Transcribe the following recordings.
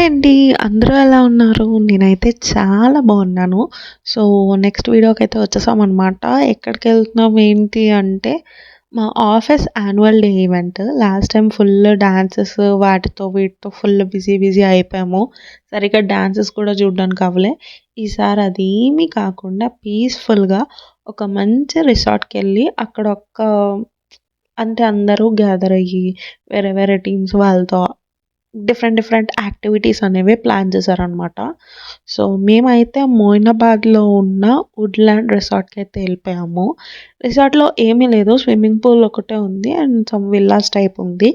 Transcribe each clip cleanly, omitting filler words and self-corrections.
Hi అండి. అందరూ ఎలా ఉన్నారు? నేనైతే చాలా బాగున్నాను. So, next వీడియోకైతే వచ్చేసామనమాట. ఎక్కడికెళ్తున్నాం ఏంటి అంటే, మా office annual day event. Last time full dances వాటితో వీటితో ఫుల్ బిజీ అయిపోయాము. సరిగ్గా డాన్సెస్ కూడా చూడడానికి అవ్వలే. ఈసారి అదేమీ కాకుండా పీస్‌ఫుల్‌గా ఒక మంచి రిసార్ట్‌కెళ్ళి అక్కడ అంటే అందరూ గ్యాదర్ అయ్యి వేరే టీమ్స్ వాళ్ళతో డిఫరెంట్ యాక్టివిటీస్ అనేవి ప్లాన్ చేశారనమాట. సో, మేమైతే మోయినాబాద్‌లో ఉన్న వుడ్‌ల్యాండ్ రిసార్ట్‌కి అయితే వెళ్ళిపోయాము. రిసార్ట్‌లో ఏమీ లేదు. స్విమ్మింగ్ పూల్ ఒకటే ఉంది అండ్ సమ్ విల్లాస్ టైప్ ఉంది.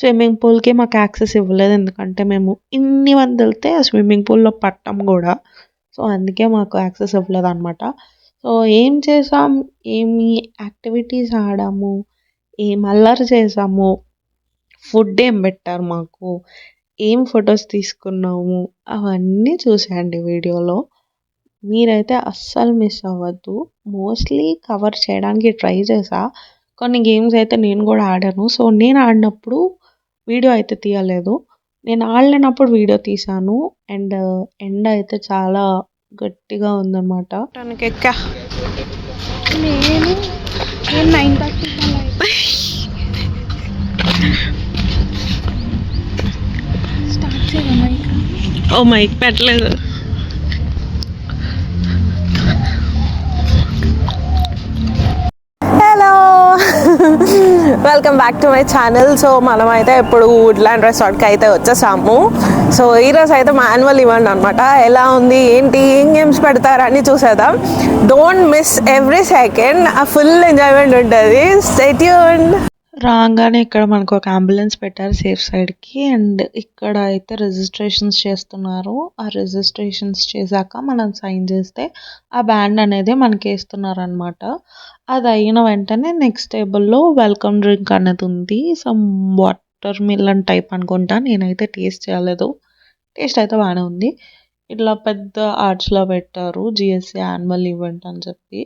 స్విమ్మింగ్ పూల్‌కి మాకు యాక్సెస్ ఇవ్వలేదు. ఎందుకంటే మేము ఇన్ని మంది వెళ్తే ఆ స్విమ్మింగ్ పూల్‌లో పట్టం కూడా. సో, అందుకే మాకు యాక్సెస్ ఇవ్వలేదనమాట. సో, ఏం చేసాం, ఏమి యాక్టివిటీస్ ఆడాము, ఏం అల్లరి చేసాము, ఫుడ్ ఏం పెట్టారు మాకు, ఏం ఫొటోస్ తీసుకున్నాము, అవన్నీ చూసేయండి వీడియోలో. మీరైతే అస్సలు మిస్ అవ్వద్దు. మోస్ట్లీ కవర్ చేయడానికి ట్రై చేశా. కొన్ని గేమ్స్ అయితే నేను కూడా ఆడాను. సో, నేను ఆడినప్పుడు వీడియో అయితే తీయలేదు. నేను ఆడలేనప్పుడు వీడియో తీశాను. అండ్ ఎండ అయితే చాలా గట్టిగా ఉందన్నమాట. నేను 9:30 స్టార్ట్ చేయడం మైక్. ఓ మైక్ పెట్టలేదు. Hello, welcome back to my channel. So మనమైతే ఇప్పుడు వుడ్‌ల్యాండ్ రిసార్ట్కి అయితే వచ్చేసాము. సో ఈరోజు అయితే మా యాన్యువల్ ఈవెంట్ అనమాట. ఎలా ఉంది ఏంటి, ఏం గేమ్స్ పెడతారని చూసేద్దాం. Don't miss every second. ఆ ఫుల్ ఎంజాయ్మెంట్ ఉంటుంది. Stay tuned. రాగానే ఇక్కడ మనకు ఒక అంబులెన్స్ పెట్టారు సేఫ్ సైడ్కి. అండ్ ఇక్కడ అయితే రిజిస్ట్రేషన్స్ చేస్తున్నారు. ఆ రిజిస్ట్రేషన్స్ చేశాక మనం సైన్ చేస్తే ఆ బ్యాండ్ అనేది మనకి వేస్తున్నారు అనమాట. అది అయిన వెంటనే నెక్స్ట్ టేబుల్లో వెల్కమ్ డ్రింక్ అనేది ఉంది. సమ్ వాటర్ మిలన్ టైప్ అనుకుంటా. నేనైతే టేస్ట్ చేయలేదు. టేస్ట్ అయితే బాగానే ఉంది. ఇట్లా పెద్ద ఆర్చ్లో పెట్టారు జిఎస్సి యాన్యువల్ ఈవెంట్ అని చెప్పి.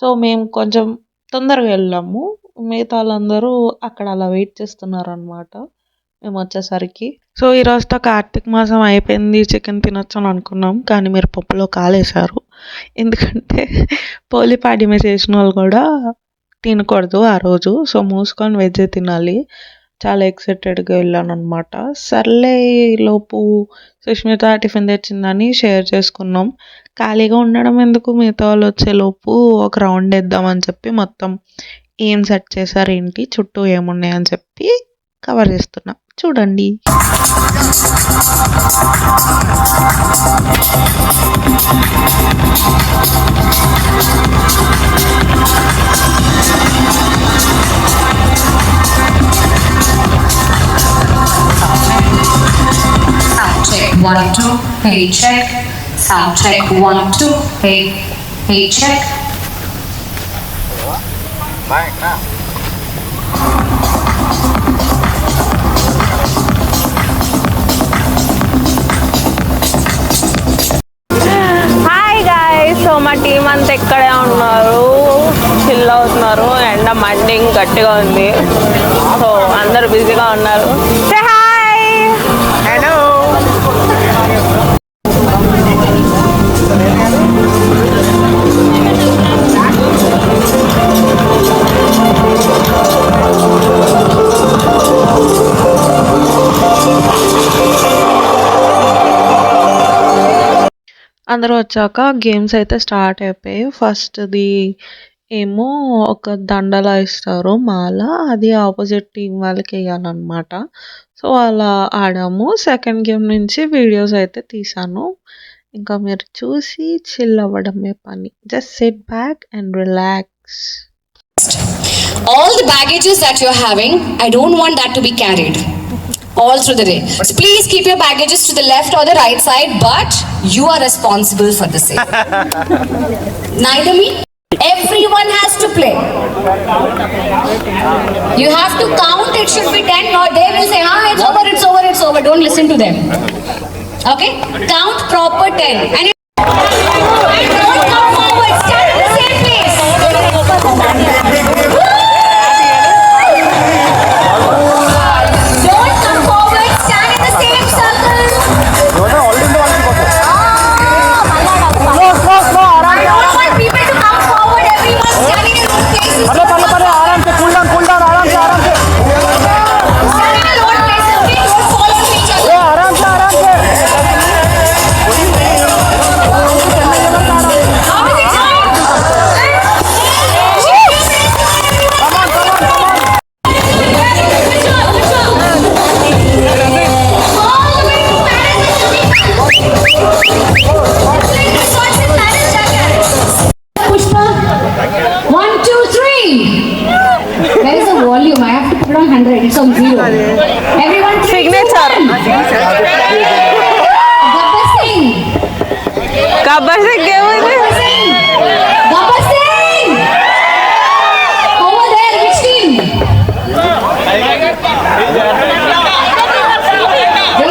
సో, మేము కొంచెం తొందరగా వెళ్ళాము. మిగతా వాళ్ళందరూ అక్కడ అలా వెయిట్ చేస్తున్నారు అనమాట మేము వచ్చేసరికి. సో, ఈరోజుతో కార్తీక మాసం అయిపోయింది. చికెన్ తినొచ్చు అని అనుకున్నాం, కానీ మీరు పప్పులో కాలేశారు. ఎందుకంటే పోలిపాడ్యమే చేసిన వాళ్ళు కూడా తినకూడదు ఆ రోజు. సో, మూసుకొని వెజ్ తినాలి. చాలా ఎక్సైటెడ్గా వెళ్ళాను అనమాట. సర్లే లోపు సుష్మిత టిఫిన్ తెచ్చిందని షేర్ చేసుకున్నాం. ఖాళీగా ఉండడం ఎందుకు, మిగతా వాళ్ళు వచ్చేలోపు ఒక రౌండ్ వేద్దామని చెప్పి మొత్తం ఏం సెట్ చేశారు ఏంటి, చుట్టూ ఏమున్నాయని చెప్పి కవర్ చేస్తున్నా. చూడండి. Check 1 2 hey check. Sound check 1 2 hey check. Mic now. Hi guys. So మా టీం అంతా ఇక్కడే ఉన్నారు, చిల్ అవుతున్నారు. ఎండ మండింగ్ గట్టిగా ఉంది. సో అందరు బిజీగా ఉన్నారు. Say hi. హలో. అందరూ వచ్చాక గేమ్స్ అయితే స్టార్ట్ అయిపోయాయి. ఫస్ట్ది ఏమో ఒక దండలా ఇస్తారు మాల, అది ఆపోజిట్ టీం వాళ్ళకి వేయాలన్నమాట. సో, అలా ఆడాము. సెకండ్ గేమ్ నుంచి వీడియోస్ అయితే తీసాను. ఇంకా మీరు చూసి చిల్ అవ్వడమే పని. Just SIT back and relax. All the baggages that you're having, I don't want that to be carried all through the day. So please keep your baggages to the left or the right side, but you are responsible for the same. Neither me. Everyone has to play. You have to count. It should be 10, or they will say, it's over. Don't listen to them. Okay? Count proper 10. And don't come forward. Stand in the same place. Don't come forward. Stand in the same circle. Gabbar Singh ఏమైంది? Gabbar Singh! Over there, which team?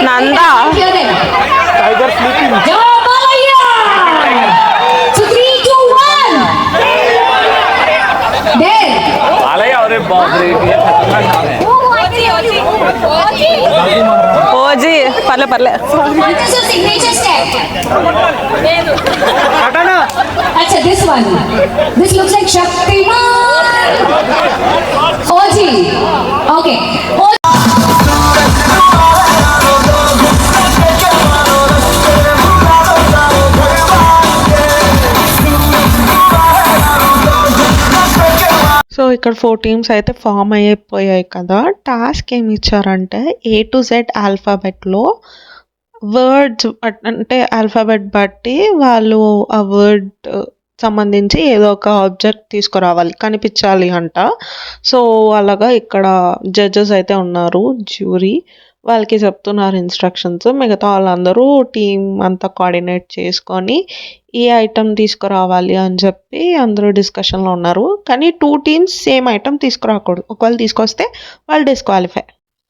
Nanda. Hear them. Jai Balaya! So 3, 2, 1. There. OG పర్లే పర్లే. What is your signature step? Acha, this one. This looks like Shaktiman. Oji. Okay. So ఇక్కడ 4 teams అయితే form అయిపోయాయి కదా. Task ఏమి ఇచ్చారంటే A to Z ఆల్ఫాబెట్లో words అంటే alphabet బట్టి వాళ్ళు ఆ వర్డ్ సంబంధించి ఏదో ఒక ఆబ్జెక్ట్ తీసుకురావాలి, కనిపించాలి అంట. సో అలాగా ఇక్కడ జడ్జెస్ అయితే ఉన్నారు, జ్యూరీ, వాళ్ళకి చెప్తున్నారు ఇన్స్ట్రక్షన్స్. మిగతా వాళ్ళందరూ టీం అంతా కోఆర్డినేట్ చేసుకొని ఈ ఐటమ్ తీసుకురావాలి అని చెప్పి అందరూ డిస్కషన్లో ఉన్నారు. కానీ 2 టీమ్స్ సేమ్ ఐటమ్ తీసుకురాకూడదు, ఒకవేళ తీసుకొస్తే వాళ్ళు డిస్క్వాలిఫై.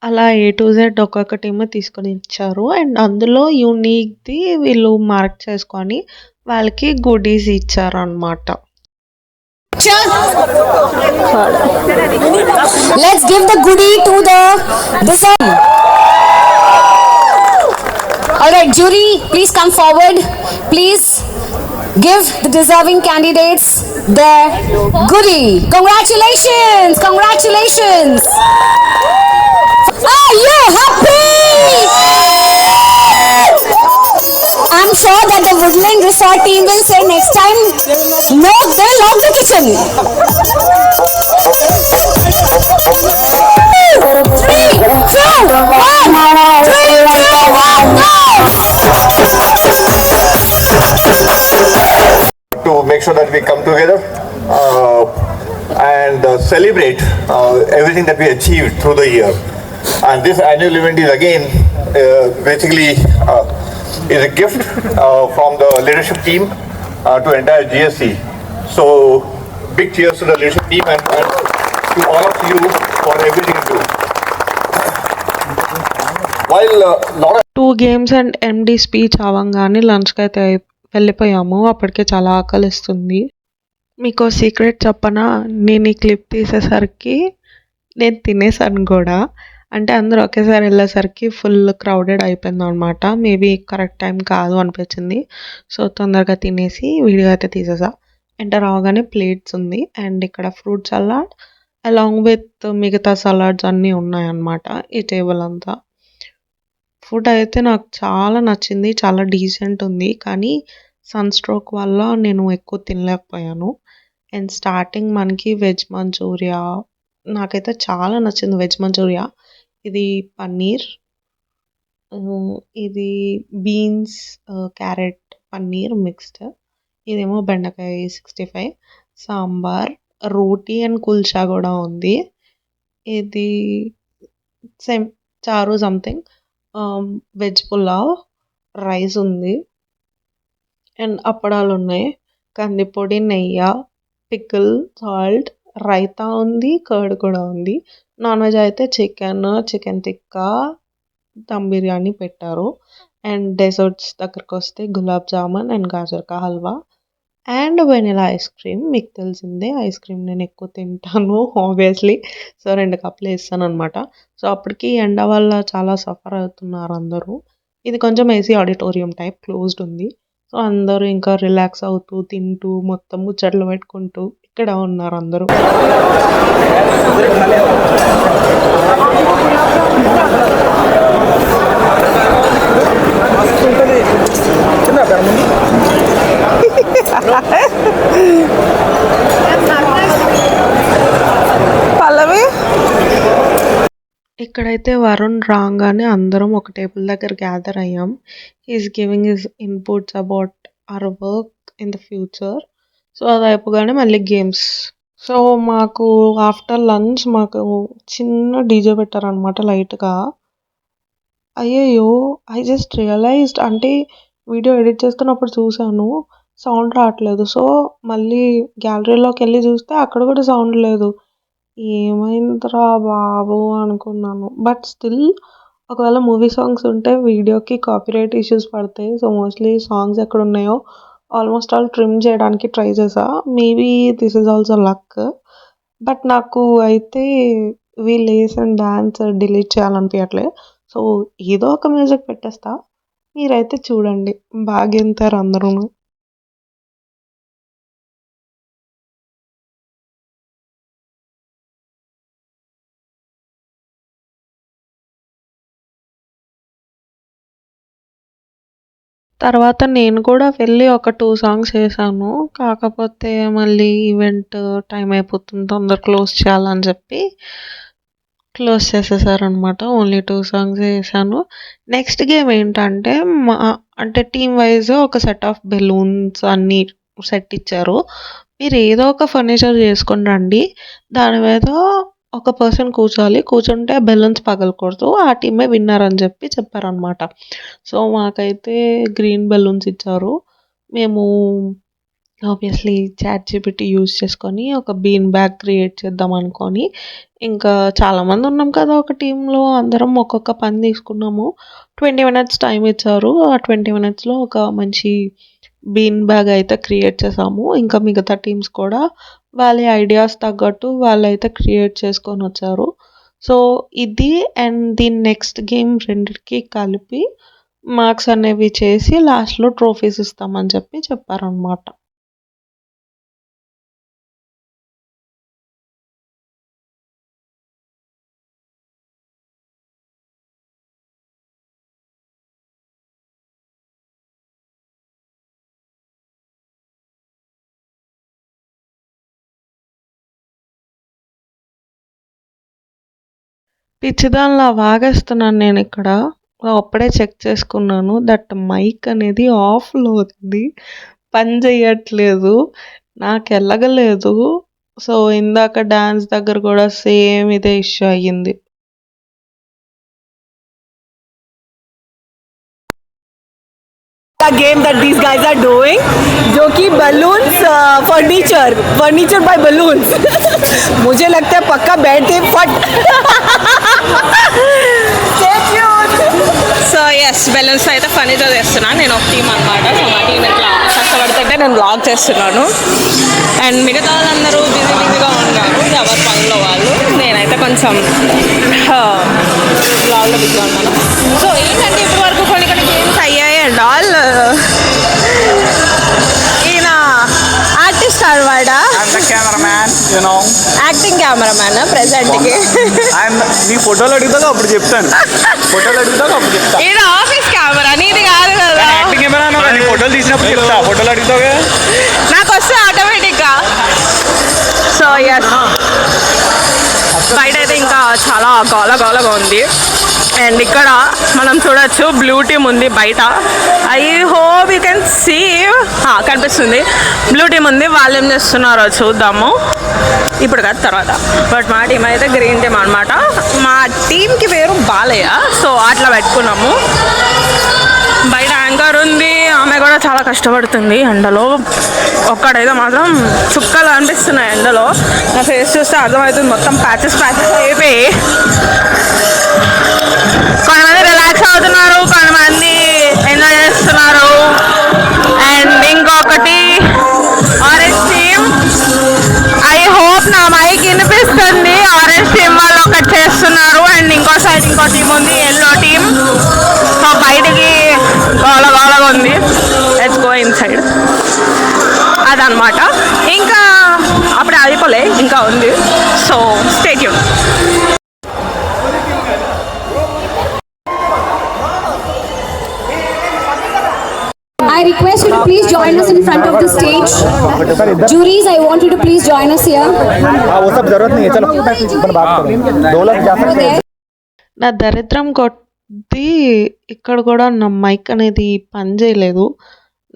అలా A to Z ఒక్కొక్క టీమ్ తీసుకొని ఇచ్చారు. అండ్ అందులో యూనిక్ది వీళ్ళు మార్క్ చేసుకొని వాళ్ళకి గుడీస్ ఇచ్చారు అనమాట. Let's give the goodie to this one. All right, jury, please come forward. Please give the deserving candidates their goodie. Congratulations! Congratulations! Are you happy? I'm sure that the Woodland Resort team will say next time, no grill out the kitchen. 3, 2, 1. 3, 2, 1, go! To make sure that we come together and celebrate everything that we achieved through the year. And this annual event is again basically is a gift from the leadership team to entire GSC. So big cheers to the leadership team and to all of you for everything you do. While lot of 2 games and MD speech అవ్వగానే లంచ్కి అయితే వెళ్ళిపోయాము. అప్పటికే చాలా ఆకలిస్తుంది. మీకు secret చెప్పనా, నేను ఈ క్లిప్ తీసేసరికి నేను తినేసాను కూడా. అంటే అందరూ ఒకేసారి వెళ్ళేసరికి ఫుల్ క్రౌడెడ్ అయిపోయింది అనమాట. మేబీ కరెక్ట్ టైం కాదు అనిపించింది. సో తొందరగా తినేసి వీడియో అయితే తీసేసా. ఎంటర్ అవగానే ప్లేట్స్ ఉంది అండ్ ఇక్కడ ఫ్రూట్ సలాడ్ అలాంగ్ విత్ మిగతా సలాడ్స్ అన్నీ ఉన్నాయన్నమాట ఈ టేబుల్ అంతా. ఫుడ్ అయితే నాకు చాలా నచ్చింది, చాలా డీసెంట్ ఉంది. కానీ సన్ స్ట్రోక్ వల్ల నేను ఎక్కువ తినలేకపోయాను. అండ్ స్టార్టింగ్ మనకి వెజ్ మంచూరియా, నాకైతే చాలా నచ్చింది వెజ్ మంచూరియా. ఇది పన్నీర్, ఇది బీన్స్, క్యారెట్, పన్నీర్ మిక్స్డ్. ఇదేమో బెండకాయ 65, సాంబార్, రోటీ అండ్ కుల్చా కూడా ఉంది. ఇది సేమ్ చారు సంథింగ్, వెజ్ పులావ్, రైస్ ఉంది అండ్ అప్పడాలు ఉన్నాయి, కందిపొడి, నెయ్యి, పికిల్, సాల్ట్, రైతా ఉంది, కర్డ్ కూడా ఉంది. నాన్ వెజ్ అయితే చికెన్ టిక్కా, దమ్ బిర్యానీ పెట్టారు. అండ్ డెజర్ట్స్ దగ్గరకు వస్తే గులాబ్ జామున్ అండ్ గాజర్ కా halwa and vanilla ice cream. మీకు తెలిసిందే ఐస్ క్రీమ్ నేను ఎక్కువ తింటాను ఆబ్వియస్లీ. సో 2 కప్పులు వేస్తాను అనమాట. సో అప్పటికి ఎండ వల్ల చాలా సఫర్ అవుతున్నారు అందరూ. ఇది కొంచెం ఏసీ ఆడిటోరియం టైప్ క్లోజ్డ్ ఉంది. సో అందరూ ఇంకా రిలాక్స్ అవుతూ తింటూ మొత్తం ముచ్చట్లు పెట్టుకుంటూ ఇక్కడ ఉన్నారు అందరూ. పల్లవి ఇక్కడైతే వరుణ్ రాగానే అందరం ఒక టేబుల్ దగ్గర గ్యాదర్ అయ్యాం. He's giving his inputs about our work in the future. So అది అయిపోగానే మళ్ళీ గేమ్స్. సో మాకు ఆఫ్టర్ లంచ్ మాకు చిన్న డీజే పెట్టారనమాట లైట్గా. అయ్యయ్యో, ఐ జస్ట్ రియలైజ్డ్, అంటే వీడియో ఎడిట్ చేస్తున్నప్పుడు చూసాను, సౌండ్ రావట్లేదు. సో మళ్ళీ గ్యాలరీలోకి వెళ్ళి చూస్తే అక్కడ కూడా సౌండ్ లేదు. ఏమైందిరా బాబు అనుకున్నాను. బట్ స్టిల్ ఒకవేళ మూవీ సాంగ్స్ ఉంటే వీడియోకి కాపీరైట్ ఇష్యూస్ పడతాయి. సో మోస్ట్లీ సాంగ్స్ ఎక్కడ ఉన్నాయో ఆల్మోస్ట్ ఆల్ ట్రిమ్ చేయడానికి ట్రై చేసా. Maybe this is also luck. But నాకు అయితే వీళ్ళు వేసిన డ్యాన్స్ డిలీట్ చేయాలనిపించట్లే. సో ఏదో ఒక మ్యూజిక్ పెట్టేస్తా, మీరైతే చూడండి, బాగా గెంతారు అందరూ. తర్వాత నేను కూడా వెళ్ళి ఒక 2 సాంగ్స్ వేసాను. కాకపోతే మళ్ళీ ఈవెంట్ టైం అయిపోతుంది, తొందర క్లోజ్ చేయాలని చెప్పి క్లోజ్ చేసేసారనమాట. ఓన్లీ 2 సాంగ్సే వేసాను. నెక్స్ట్ గేమ్ ఏంటంటే అంటే టీమ్ వైజ్ ఒక సెట్ ఆఫ్ బెలూన్స్ అన్నీ సెట్ ఇచ్చారు. మీరు ఏదో ఒక ఫర్నిచర్ చేసుకొని రండి, దాని మీద ఒక పర్సన్ కూర్చోాలి, కూర్చుంటే బెలూన్స్ పగలకూడదు, ఆ టీమే విన్నర్ అని చెప్పారనమాట. సో మాకైతే గ్రీన్ బెలూన్స్ ఇచ్చారు. మేము ఆబ్వియస్లీ ChatGPT యూజ్ చేసుకొని ఒక బీన్ బ్యాగ్ క్రియేట్ చేద్దాం అనుకొని, ఇంకా చాలామంది ఉన్నాం కదా ఒక టీంలో, అందరం ఒక్కొక్క పని తీసుకున్నాము. 20 మినిట్స్ టైం ఇచ్చారు. ఆ 20 మినిట్స్లో ఒక మంచి బీన్ బ్యాగ్ అయితే క్రియేట్ చేసాము. ఇంకా మిగతా టీమ్స్ కూడా వాళ్ళ ఐడియాస్ తగ్గట్టు వాళ్ళైతే క్రియేట్ చేసుకొని వచ్చారు. సో ఇది అండ్ దీని నెక్స్ట్ గేమ్ రెండిటికి కలిపి మార్క్స్ అనేవి చేసి లాస్ట్లో ట్రోఫీస్ ఇస్తామని చెప్పారనమాట. పిచ్చిదానిలా వాగేస్తున్నాను నేను ఇక్కడ. అప్పుడే చెక్ చేసుకున్నాను దట్ మైక్ అనేది ఆఫ్లో ఉంది, పని చేయట్లేదు, నాకు వెళ్ళగలేదు. సో ఇందాక డ్యాన్స్ దగ్గర కూడా సేమ్ ఇదే ఇష్యూ అయ్యింది. game that these guys are doing, जो कि balloons furniture by balloons. मुझे लगता है पक्का बैठ के फट. సో ఎస్ బెలూన్స్ అయితే ఫర్నిచర్ చేస్తున్నాను. నేను ఒక టీం అనమాట. సో మా టీం ఇట్లా కష్టపడుతుంటే నేను బ్లాగ్ చేస్తున్నాను. అండ్ మిగతా వాళ్ళందరూ బిజీగా ఉన్నారు ఎవరి పనిలో వాళ్ళు. నేనైతే కొంచెం బ్లాగ్లో బిజీగా ఉన్నాను. సో ఏంటంటే ఇప్పటి వరకు కొన్ని గేమ్స్ అయ్యాయి అండ్ ఆల్. ఈయన ఆర్టిస్ట్ అనమాట, యాక్టింగ్ కెమెరామ్యాన్ ప్రెసెంట్కి. నీ ఫోటోలు అడుగుతాగా అప్పుడు చెప్తాను. ఈయన ఆఫీస్ కెమెరా, నీది కాదు కదా. యాక్టింగ్ కెమెరా ఫోటోలు తీసినప్పుడు చెప్తా, ఫోటోలు అడుగుతావుగా. నాకు వస్తే ఆటోమేటిక్గా. సో ఎస్ బయట అయితే ఇంకా చాలా గోలగా ఉంది. అండ్ ఇక్కడ మనం చూడొచ్చు బ్లూ టీమ్ ఉంది బయట. I hope you can see, కనిపిస్తుంది బ్లూ టీమ్ ఉంది. వాళ్ళు ఏం చేస్తున్నారో చూద్దాము ఇప్పుడు కాదు తర్వాత. బట్ మా టీం అయితే గ్రీన్ టీమ్ అనమాట. మా టీంకి పేరు బాలయ్య. సో అట్లా పెట్టుకున్నాము. బయట యాంకర్ ఉంది, ఆమె కూడా చాలా కష్టపడుతుంది ఎండలో. ఒక్కడైతే మాత్రం చుక్కలు అనిపిస్తున్నాయి ఎండలో. నా ఫేస్ చూస్తే అర్థమవుతుంది మొత్తం ప్యాచెస్ అయిపోయి. కొంతమంది రిలాక్స్ అవుతున్నారు, కొంతమంది ఎంజాయ్ చేస్తున్నారు. అండ్ ఇంకొకటి ఆరెంజ్ టీమ్. ఐ హోప్ నా మైక్ వినిపిస్తుంది. ఆరెంజ్ టీమ్ వాళ్ళు ఒకటి చేస్తున్నారు అండ్ ఇంకో సైడ్ ఇంకో టీం ఉంది, ఎల్లో టీమ్. సో బయటికి గోలగా ఉంది. Let's go in side. అదనమాట. ఇంకా అప్పుడే అయిపోలే, ఇంకా ఉంది. So stay tune. I request you to please join us in front of the stage. Juries, I want you to please join us here. वो सब जरूरत नहीं है, चलो अपन बात करें. दो लोग जा सकते हैं. నా దరిద్రం కొద్దీ ఇక్కడ కూడా నా మైక్ అనేది పని చేయలేదు.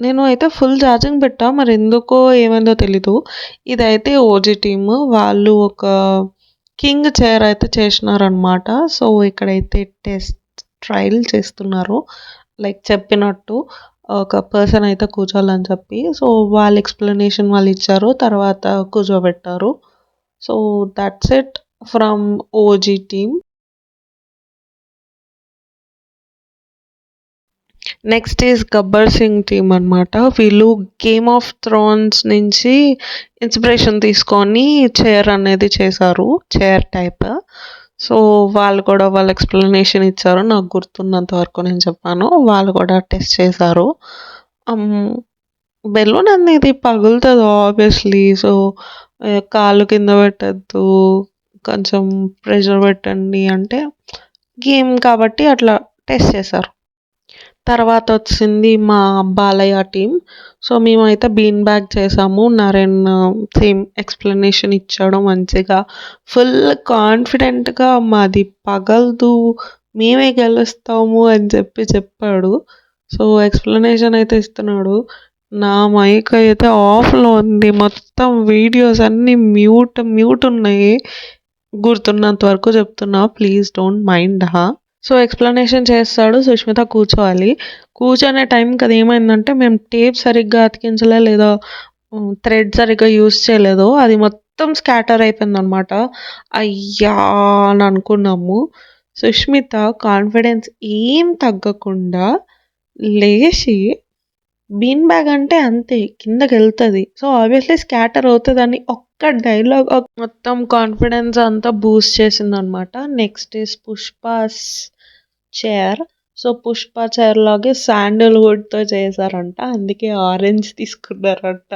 నేను అయితే ఫుల్ ఛార్జింగ్ పెట్టా, మరి ఎందుకో ఏమైందో తెలీదు. ఇదైతే ఓజీ టీమ్ వాళ్ళు ఒక కింగ్ చైర్ అయితే చేసినారనమాట. సో ఇక్కడైతే టెస్ట్ ట్రయల్ చేస్తున్నారు లైక్ చెప్పినట్టు. ఒక పర్సన్ అయితే కూర్చోవాలని చెప్పి. సో వాళ్ళ ఎక్స్ప్లెనేషన్ వాళ్ళు ఇచ్చారు, తర్వాత కూర్చోబెట్టారు. So that's it from OG team. Next is Gabbar Singh team అనమాట. వీళ్ళు గేమ్ ఆఫ్ థ్రోన్స్ నుంచి ఇన్స్పిరేషన్ తీసుకొని చైర్ అనేది చేశారు, చైర్ టైప్. సో వాళ్ళు కూడా వాళ్ళ ఎక్స్ప్లెనేషన్ ఇచ్చారు, నాకు గుర్తున్నంత వరకు నేను చెప్పాను. వాళ్ళు కూడా టెస్ట్ చేశారు. బెలూన్ అనేది పగులుతుంది ఆబ్వియస్లీ. సో కాళ్ళు కింద పెట్టద్దు, కొంచెం ప్రెషర్ పెట్టండి అంటే గేమ్ కాబట్టి అట్లా టెస్ట్ చేశారు. తర్వాత వచ్చింది మా బాలయ్య టీం. సో మేమైతే బీన్ బ్యాగ్ చేసాము. నరేన్ సేమ్ ఎక్స్ప్లెనేషన్ ఇచ్చాడు మంచిగా, ఫుల్ కాన్ఫిడెంట్గా మాది పగలదు, మేమే గెలుస్తాము అని చెప్పాడు. సో ఎక్స్ప్లెనేషన్ అయితే ఇస్తున్నాడు. నా మైక్ అయితే ఆఫ్లో ఉంది, మొత్తం వీడియోస్ అన్నీ మ్యూట్ ఉన్నాయి. గుర్తున్నంత వరకు చెప్తున్నా, please don't mind. So explanation చేస్తాడు, సుష్మిత కూర్చోవాలి. కూర్చొనే టైంకి అది ఏమైందంటే మేము టేప్ సరిగ్గా అతికించలే, లేదా థ్రెడ్ సరిగ్గా యూస్ చేయలేదు, అది మొత్తం స్కాటర్ అయిపోయింది అనమాట. అయ్యా అని అనుకున్నాము. సుష్మిత కాన్ఫిడెన్స్ ఏం తగ్గకుండా లేచి, బీన్ బ్యాగ్ అంటే అంతే కిందకి వెళ్తుంది, సో ఆబ్వియస్లీ స్కాటర్ అవుతుందని ఒక్క డైలాగ్ మొత్తం కాన్ఫిడెన్స్ అంతా బూస్ట్ చేసింది అనమాట. Next is Pushpa's chair. So Pushpa chair లాగే శాండల్వుడ్తో చేశారంట, అందుకే ఆరెంజ్ తీసుకున్నారంట.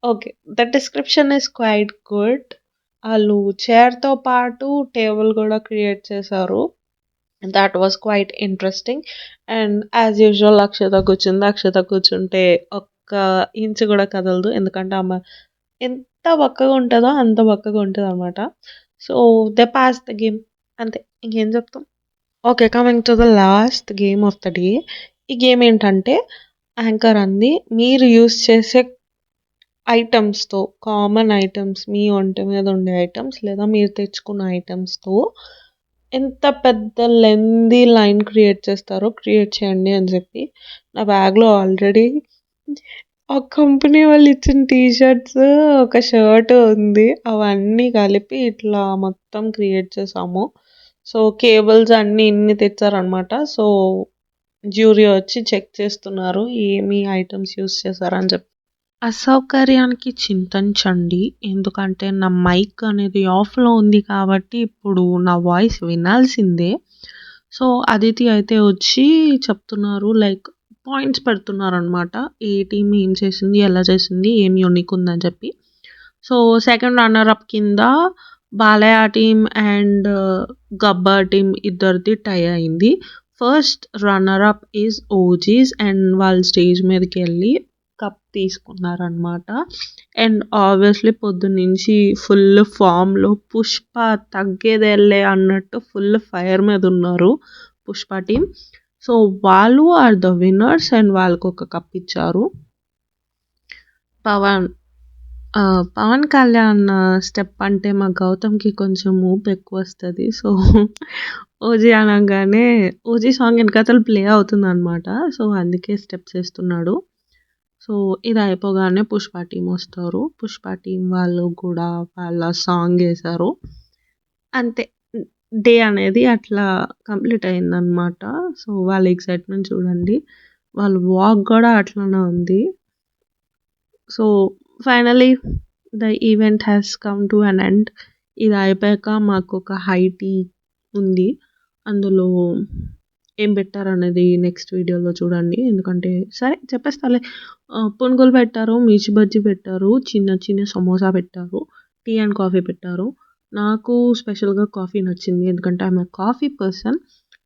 Okay, the description is quite good. వాళ్ళు చైర్తో పాటు టేబుల్ కూడా క్రియేట్ చేశారు. That was quite interesting. And as usual Akshata కూర్చుంది. అక్షత కూర్చుంటే ఒక్క ఇంచ్ కూడా కదలదు, ఎందుకంటే ఆమె ఎంత బక్కగా ఉంటుందో అంత బక్కగా ఉంటుంది అనమాట. So they pass the game, అంతే, ఇంకేం చెప్తాం. Okay, coming to the last game of the day. ఈ గేమ్ ఏంటంటే యాంకర్ అంది, మీరు యూస్ చేసే ఐటమ్స్తో, కామన్ ఐటమ్స్, మీ ఒంటి మీద ఉండే ఐటమ్స్ లేదా మీరు తెచ్చుకున్న ఐటమ్స్తో ఎంత పెద్ద లెందీ లైన్ క్రియేట్ చేస్తారో క్రియేట్ చేయండి అని చెప్పి. నా బ్యాగ్లో ఆల్రెడీ ఆ కంపెనీ వాళ్ళు ఇచ్చిన టీషర్ట్స్, ఒక షర్ట్ ఉంది, అవన్నీ కలిపి ఇట్లా మొత్తం క్రియేట్ చేసాము. సో కేబుల్స్ అన్నీ ఇన్ని తెచ్చారనమాట. సో జ్యూరీ వచ్చి చెక్ చేస్తున్నారు ఏమి ఐటమ్స్ యూస్ చేశారని చెప్పి. అసౌకర్యానికి చింతించండి, ఎందుకంటే నా మైక్ అనేది ఆఫ్లో ఉంది కాబట్టి ఇప్పుడు నా వాయిస్ వినాల్సిందే. సో అదితి అయితే వచ్చి చెప్తున్నారు, లైక్ పాయింట్స్ పెడుతున్నారు అనమాట, ఏ టీం ఏం చేసింది, ఎలా చేసింది, ఏం యూనిక్ ఉందని చెప్పి. సో సెకండ్ రన్నర్ అప్ కింద Balayya team and Gabbar team ఇద్దరిది టై అయింది. First runner up is OGs, and వాళ్ళు స్టేజ్ మీదకి వెళ్ళి కప్ తీసుకున్నారనమాట. అండ్ ఆబ్వియస్లీ పొద్దున్నుంచి ఫుల్ ఫామ్లో పుష్ప తగ్గేదేలే అన్నట్టు ఫుల్ ఫైర్ మీద ఉన్నారు పుష్ప టీం. సో వాళ్ళు ఆర్ ద విన్నర్స్ అండ్ వాళ్ళకు ఒక కప్ ఇచ్చారు. పవన్ కళ్యాణ్ స్టెప్ అంటే మా గౌతమ్కి కొంచెం ఊపు ఎక్కువ వస్తుంది. సో ఓజీ అనగానే ఓజీ సాంగ్ వెనకాతలు ప్లే అవుతుంది అనమాట, సో అందుకే స్టెప్ చేస్తున్నాడు. సో ఇది అయిపోగానే పుష్ప టీం వస్తారు. పుష్ప టీం వాళ్ళు కూడా వాళ్ళ సాంగ్ వేశారు. అంతే, డే అనేది అట్లా కంప్లీట్ అయిందనమాట. సో వాళ్ళ ఎక్సైట్మెంట్ చూడండి, వాళ్ళ వాక్ కూడా అట్లానే ఉంది. So finally the event has come to an end. ఇది అయిపోయాక మాకు ఒక హై టీ ఉంది, అందులో ఏం పెట్టారనేది నెక్స్ట్ వీడియోలో చూడండి, ఎందుకంటే సరే చెప్పేస్తాలే. పునుగులు పెట్టారు, మిర్చి బజ్జీ పెట్టారు, చిన్న చిన్న సమోసా పెట్టారు, టీ అండ్ కాఫీ పెట్టారు. నాకు స్పెషల్గా కాఫీ నచ్చింది, ఎందుకంటే I'm a coffee person.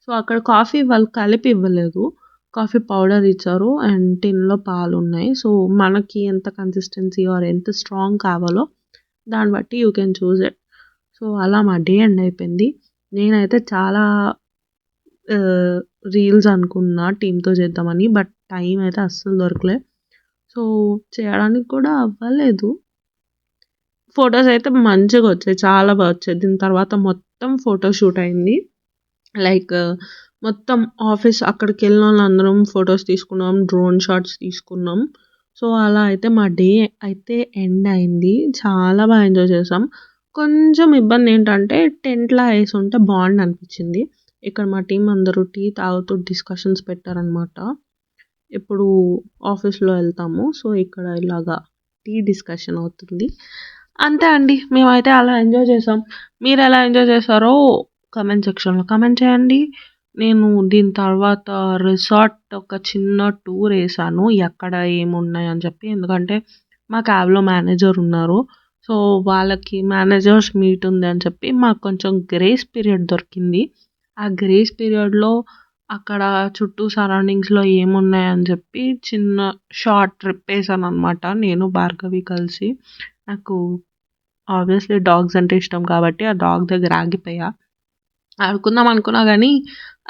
So అక్కడ కాఫీ వాళ్ళు కలిపి ఇవ్వలేదు, కాఫీ పౌడర్ ఇచ్చారు అండ్ టిన్లో పాలు ఉన్నాయి. సో మనకి ఎంత కన్సిస్టెన్సీ ఆర్ ఎంత స్ట్రాంగ్ కావాలో దాన్ని బట్టి you can choose it. So అలా మా డే ఎండ్ అయిపోయింది. నేనైతే చాలా రీల్స్ అనుకున్నా టీంతో చేద్దామని, బట్ టైం అయితే అస్సలు దొరకలే, సో చేయడానికి కూడా అవ్వలేదు. ఫొటోస్ అయితే మంచిగా వచ్చాయి, చాలా బాగా వచ్చాయి. దీని తర్వాత మొత్తం ఫోటోషూట్ అయింది, లైక్ మొత్తం ఆఫీస్ అక్కడికి వెళ్ళిన వాళ్ళందరం ఫొటోస్ తీసుకున్నాం, డ్రోన్ షాట్స్ తీసుకున్నాం. సో అలా అయితే మా డే అయితే ఎండ్ అయింది. చాలా బాగా ఎంజాయ్ చేసాం. కొంచెం ఇబ్బంది ఏంటంటే టెంట్లా వేసి ఉంటే బాగుండు అనిపించింది. ఇక్కడ మా టీం అందరూ టీ తాగుతూ డిస్కషన్స్ పెట్టారనమాట. ఎప్పుడు ఆఫీస్లో వెళ్తాము, సో ఇక్కడ ఇలాగా టీ డిస్కషన్ అవుతుంది. అంతే అండి, మేమైతే అలా ఎంజాయ్ చేసాం. మీరు ఎలా ఎంజాయ్ చేశారో కమెంట్ సెక్షన్లో కమెంట్ చేయండి. నేను దీని తర్వాత రిసార్ట్ ఒక చిన్న టూర్ వేసాను, ఎక్కడ ఏమున్నాయి అని చెప్పి. ఎందుకంటే మా క్యాబ్లో మేనేజర్ ఉన్నారు, సో వాళ్ళకి మేనేజర్స్ మీట్ ఉంది అని చెప్పి మాకు కొంచెం గ్రేస్ పీరియడ్ దొరికింది. ఆ గ్రేస్ పీరియడ్లో అక్కడ చుట్టూ సరౌండింగ్స్లో ఏమున్నాయని చెప్పి చిన్న షార్ట్ ట్రిప్ వేసాను అనమాట, నేను భార్గవి కలిసి. నాకు ఆబ్వియస్లీ డాగ్స్ అంటే ఇష్టం కాబట్టి ఆ డాగ్ దగ్గర ఆగిపోయా. ఆడుకుందాం అనుకున్నా కానీ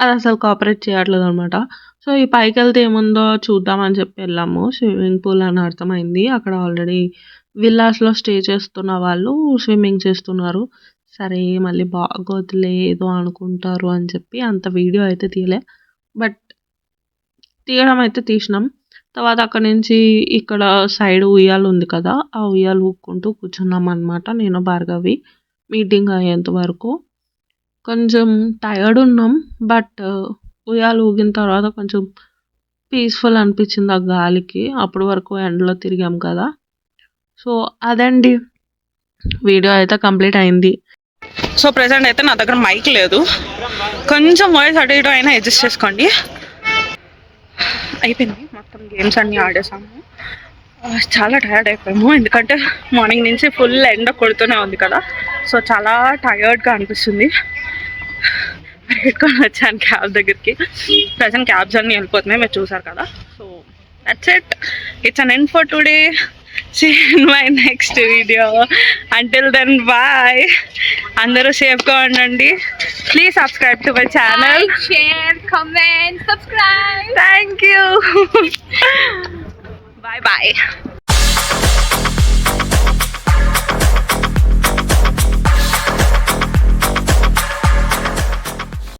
అది అసలు కోఆపరేట్ చేయట్లేదు అనమాట. సో ఈ పైకి వెళ్తే ఏముందో చూద్దామని చెప్పి వెళ్ళాము. స్విమ్మింగ్ పూల్ అని అర్థమైంది. అక్కడ ఆల్రెడీ విల్లాస్లో స్టే చేస్తున్న వాళ్ళు స్విమ్మింగ్ చేస్తున్నారు. సరే మళ్ళీ బాగోదులే ఏదో అనుకుంటారు అని చెప్పి అంత వీడియో అయితే తీయలే, బట్ తీయడం అయితే తీసినాం. తర్వాత అక్కడ నుంచి ఇక్కడ సైడ్ ఉయ్యాలు ఉంది కదా, ఆ ఉయ్యాలు ఊక్కుంటూ కూర్చున్నాం అనమాట నేను భార్గవి మీటింగ్ అయ్యేంత వరకు. కొంచెం టయర్డ్ ఉన్నాం, బట్ ఉయ్యాలు ఊగిన తర్వాత కొంచెం పీస్ఫుల్ అనిపించింది ఆ గాలికి. అప్పటి వరకు ఎండలో తిరిగాం కదా. సో అదండి, వీడియో అయితే కంప్లీట్ అయింది. సో ప్రెసెంట్ అయితే నా దగ్గర మైక్ లేదు, కొంచెం వాయిస్ అటు ఇటు అయినా అడ్జస్ట్ చేసుకోండి. అయిపోయింది, మొత్తం గేమ్స్ అన్నీ ఆడేసాము. చాలా టయర్డ్ అయిపోయాము, ఎందుకంటే మార్నింగ్ నుంచి ఫుల్ ఎండ కొడుతూనే ఉంది కదా. సో చాలా టయర్డ్గా అనిపిస్తుంది. పెట్టుకొని వచ్చాను క్యాబ్ దగ్గరికి. ప్రజెంట్ క్యాబ్స్ అన్నీ వెళ్ళిపోతున్నాయి, మీరు చూసారు కదా. So that's it, it's an end for today. See you in my next video. Until then, bye. Andaru safe ga undandi. Please subscribe to my channel. Like, share, comment, subscribe. Thank you. Bye bye.